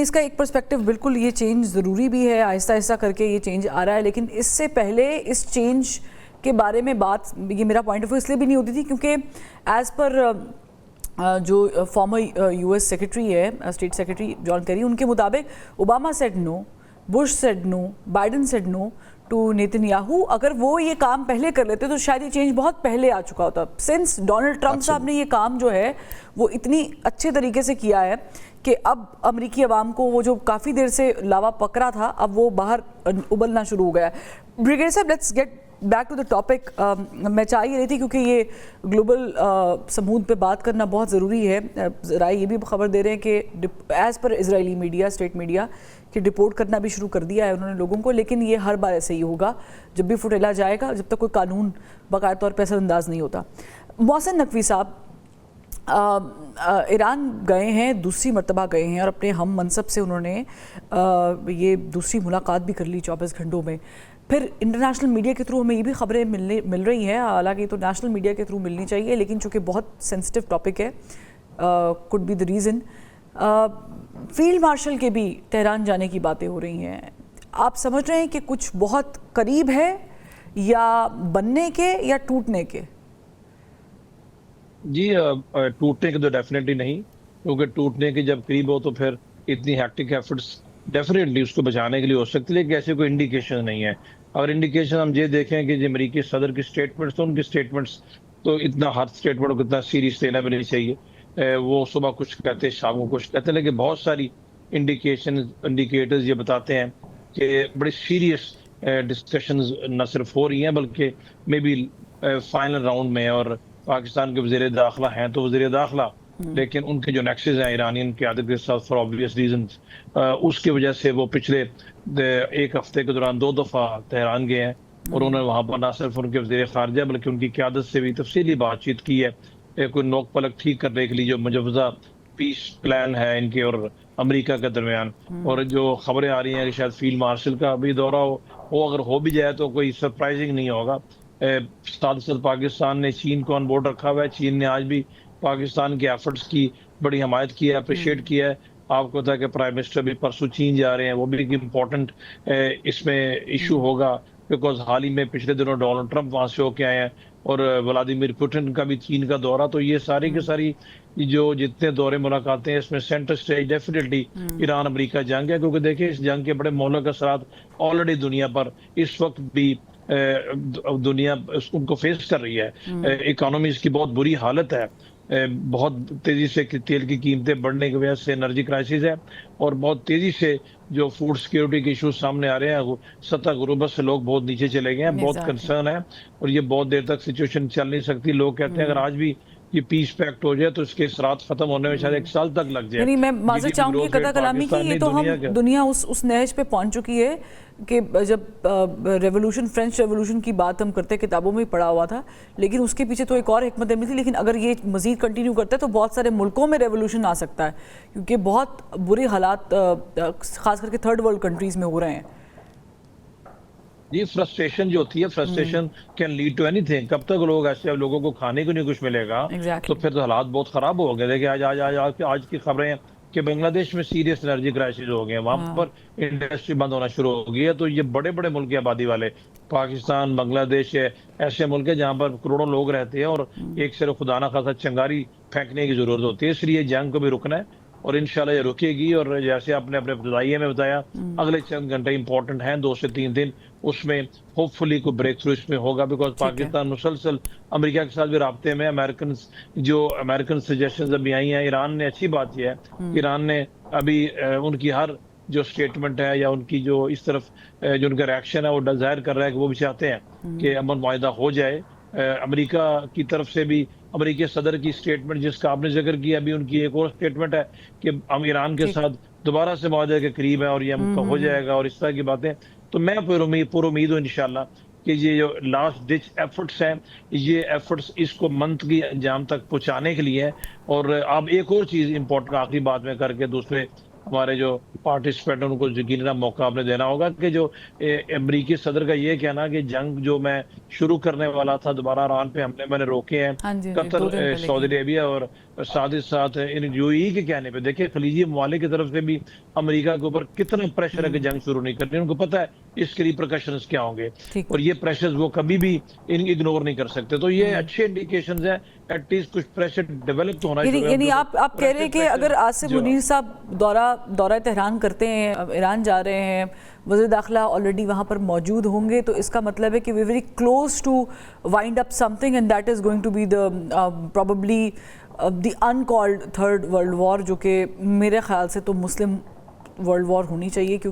इसका एक पर्सपेक्टिव बिल्कुल ये चेंज ज़रूरी भी है, आहिस्ता आहिस्ता करके ये चेंज आ रहा है, लेकिन इससे पहले इस चेंज के बारे में बात, ये मेरा पॉइंट ऑफ व्यू इसलिए भी नहीं होती थी क्योंकि एज़ पर जो फॉर्मर यूएस सेक्रेटरी है, स्टेट सेक्रेटरी जॉन केरी, उनके मुताबिक Obama said no, Bush said no, Biden said no to Netanyahu. अगर वो ये काम पहले कर लेते तो शायद ये चेंज बहुत पहले आ चुका होता। सिंस डोनाल्ड ट्रंप साहब ने ये काम जो है वो इतनी अच्छे तरीके से किया है कि अब अमेरिकी अवाम को वो जो काफ़ी देर से लावा पकड़ा था, अब वो बाहर उबलना शुरू हो गया है। ब्रिगेडियर साहब, let's get back to the topic. मैं चाह ही रही थी क्योंकि ये ग्लोबल समूद पे बात करना बहुत ज़रूरी है। राय ये भी खबर दे रहे हैं कि as per Israeli media, state media, कि डिपोर्ट करना भी शुरू कर दिया है उन्होंने लोगों को, लेकिन ये हर बार ऐसे ही होगा जब भी फुटेला जाएगा, जब तक कोई कानून बाकायदा तौर पर असरअंदाज नहीं होता। मोहसिन नकवी साहब, ईरान गए हैं, दूसरी मर्तबा गए हैं और अपने हम मनसब से उन्होंने ये दूसरी मुलाकात भी कर ली 24 घंटों में। फिर इंटरनेशनल मीडिया के थ्रू हमें ये भी खबरें मिल रही हैं, हालांकि तो नेशनल मीडिया के थ्रू मिलनी चाहिए, लेकिन चूँकि बहुत सेंसिटिव टॉपिक है, could be the reason, field marshal के भी तेहरान जाने की बातें हो रही हैं। आप समझ रहे हैं कि कुछ बहुत करीब है या बनने के या टूटने के? जी, टूटने के तो डेफिनेटली नहीं, क्योंकि टूटने के जब करीब हो तो फिर इतनी हैक्टिक एफर्ट्स डेफिनेटली उसको बचाने के लिए हो सकती है, लेकिन ऐसे कोई इंडिकेशन नहीं है। अगर इंडिकेशन हम ये देखें कि जो अमेरिकी सदर की स्टेटमेंट्स, तो उनकी स्टेटमेंट्स तो इतना हर स्टेटमेंट को इतना सीरियस लेना भी नहीं चाहिए। वो सुबह कुछ कहते हैं, शाम को कुछ कहते हैं, लेकिन बहुत सारी इंडिकेटर्स ये बताते हैं कि बड़ी सीरियस डिस्कशंस न सिर्फ हो रही हैं बल्कि मे बी फाइनल राउंड में। और पाकिस्तान के वज़ीर दाखिला हैं तो वज़ीर दाखिला, लेकिन उनके जो नेक्सेस हैं ईरानियन क़यादत के साथ फॉर ऑब्वियस रीजंस, उसकी वजह से वो पिछले एक हफ्ते के दौरान 2 दफ़ा तेहरान गए हैं और उन्होंने वहाँ पर न सिर्फ उनके वज़ीर ख़ारिजा बल्कि उनकी क़यादत से भी तफसीली बातचीत की है, कोई नोक पलक ठीक करने के लिए जो मुजवज़ा पीस प्लान है इनके और अमेरिका के दरमियान। और जो खबरें आ रही हैं कि शायद फील्ड मार्शल का भी दौरा हो, अगर हो भी जाए तो कोई सरप्राइजिंग नहीं होगा। साथ साथ पाकिस्तान ने चीन को ऑन बोर्ड रखा हुआ है। चीन ने आज भी पाकिस्तान के एफर्ट्स की बड़ी हमायत की है, अप्रिशिएट किया है। आपको पता है कि प्राइम मिनिस्टर भी परसों चीन जा रहे हैं, वो भी एक इम्पोर्टेंट इसमें इशू होगा, बिकॉज हाल ही में पिछले दिनों डोनाल्ड ट्रंप वहां से होके आए हैं और व्लादिमीर पुतिन का भी चीन का दौरा। तो ये सारी की सारी जो जितने दौरे मुलाकातें हैं, इसमें centre stage definitely Iran America जंग है, क्योंकि देखिए इस जंग के बड़े मौलिक असरात ऑलरेडी दुनिया पर इस वक्त भी दुनिया उनको फेस कर रही है। इकोनॉमीज की बहुत बुरी हालत है, बहुत तेजी से तेल की कीमतें बढ़ने की वजह से एनर्जी क्राइसिस है और बहुत तेजी से जो फूड सिक्योरिटी के इश्यूज सामने आ रहे हैं, सतह गुरुबत से लोग बहुत नीचे चले गए हैं, बहुत कंसर्न है और ये बहुत देर तक सिचुएशन चल नहीं सकती। लोग कहते हैं अगर आज भी ये पीस पैक्ट हो जाए तो इसके असरात खत्म होने में शायद 1 साल तक लग जाए। नहीं, मैं माजरत चाहूंगी कदा कलामी की, ये तो हम दुनिया उस नहज पे पहुंच चुकी है कि जब रेवोल्यूशन, फ्रेंच रेवोल्यूशन की बात हम करते, किताबों में ही पढ़ा हुआ था, लेकिन उसके पीछे तो एक और हिकमत अमली थी। लेकिन अगर ये मजीद कंटिन्यू करता है तो बहुत सारे मुल्कों में रेवोल्यूशन आ सकता है, क्योंकि बहुत बुरे हालात खास करके थर्ड वर्ल्ड कंट्रीज में हो रहे हैं। ये फ्रस्ट्रेशन जो होती है, frustration can lead to anything. कब तक लोग ऐसे, लोगों को खाने को नहीं कुछ मिलेगा, तो फिर तो हालात बहुत खराब हो गए। देखिए आज की खबरें हैं कि बांग्लादेश में सीरियस एनर्जी क्राइसिस हो गए, वहां पर इंडस्ट्री बंद होना शुरू हो गई है। तो ये बड़े बड़े मुल्क की आबादी वाले, पाकिस्तान, बांग्लादेश है, ऐसे मुल्क है जहाँ पर करोड़ों लोग रहते हैं और एक सिर्फ खुदा ना खासा चंगारी फेंकने की जरूरत होती है। इसलिए जंग को भी रुकना है और इंशाल्लाह ये रुकेगी। और जैसे आपने अपने बताइए में बताया, अगले चंद घंटे इंपॉर्टेंट हैं, 2 से 3 दिन, उसमें होपफुली कोई ब्रेक थ्रू इसमें होगा, बिकॉज पाकिस्तान मुसलसल अमेरिका के साथ भी राब्ते में। अमेरिकन सजेशंस अभी आई हैं। ईरान ने अच्छी बात यह है, ईरान ने अभी उनकी हर जो स्टेटमेंट है या उनकी जो इस तरफ जो उनका रिएक्शन है वो जाहिर कर रहा है कि वो भी चाहते हैं कि अमन मुआहिदा हो जाए। अमेरिका की तरफ से भी अमेरिकी सदर की स्टेटमेंट जिसका आपने जिक्र किया, अभी उनकी एक और स्टेटमेंट है कि हम ईरान के साथ दोबारा से मुआहदे के करीब है और ये हो जाएगा और इस तरह की बातें। तो मैं पूरी उम्मीद हूँ इंशाल्लाह कि ये जो लास्ट डिच एफर्ट्स हैं, ये एफर्ट्स इसको मंथ की अंजाम तक पहुंचाने के लिए है। और अब एक और चीज़ इंपॉर्टेंट आखिरी बात में करके दूसरे हमारे जो पार्टिसिपेंट हैं उनको यकीनन मौका आपने देना होगा कि जो अमरीकी सदर का ये कहना कि जंग जो मैं शुरू करने वाला था दोबारा ईरान पे हमले मैंने रोके हैं, हाँ जी, 2 दिन कतर, पहले सऊदी की। अरेबिया और साथ ही साथ इन यूएई के कहने पे देखिए खलीजी ममालिक की तरफ से भी अमेरिका के ऊपर कितना प्रेशर है कि जंग शुरू नहीं करनी, उनको पता है इसके रिपरकशंस क्या होंगे ठीक। और ये प्रेशर्स वो कभी भी इग्नोर नहीं कर सकते। तो ये अच्छे इंडिकेशंस हैं, एटलीस्ट कुछ प्रेशर डेवलप तो होना यानी चाहिए यानी उनके ऊपर। आप कह रहे हैं कि प्रेशर अगर आसिफ जो मुनीर साहब दौरा तेहरान करते हैं, ईरान जा रहे हैं, वज़ीर दाखिला ऑलरेडी वहाँ पर मौजूद होंगे, तो इसका मतलब है कि we very close to wind up something and that is going to be the probably the uncalled third world war, जो कि मेरे ख्याल से तो मुस्लिम वर्ल्ड वॉर होनी चाहिए, क्योंकि